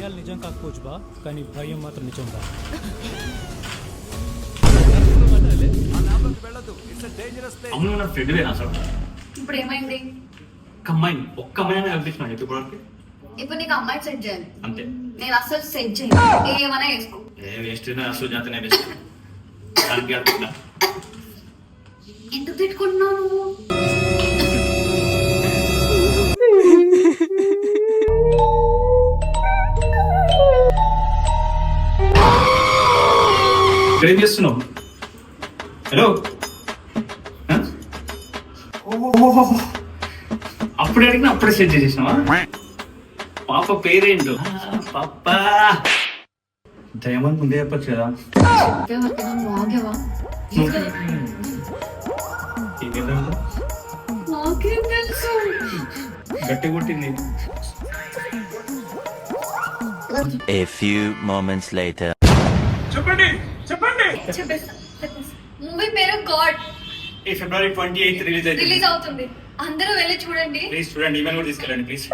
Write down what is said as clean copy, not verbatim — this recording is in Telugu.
దయ్యాలు నిజం కాకపోవచ్చు బా, కానీ భయం మాత్రం నిజం బా. అవును నా ఫ్రెండ్ వేనా సార్? ఇప్పుడు ఏమైంది? ఒక్క అమ్మాయిని కల్పించిన ఇప్పుడు ఇప్పుడు నీకు అమ్మాయి సెట్ చేయాలి అంతే. నేను అసలు సెట్ చేయను, ఏమైనా వేసుకో. వేస్ట్ అసలు జాతనే వేస్ట్. దానికి అర్థం ఎందుకు తిట్టుకుంటున్నావు నువ్వు? ఏం చేస్తున్నావు? హలో, అప్పుడు అడిగినా అప్పుడే సెట్ చేసేసినావా? పాప పేరేంటో? పాపా దయమని ముందే చెప్పచ్చు కదా. ఆగేవా? నాకేం తెలుసు? గట్టి కొట్టింది. A few moments later. చెప్పండి. మూవీ పేరు గాడ్. ఈ ఫిబ్రవరి 28 రిలీజ్ అవుతుంది, అందరూ వెళ్ళి చూడండి. ప్లీజ్ చూడండి, ఈమెయిల్ కూడా తీసుకెళ్ళండి ప్లీజ్.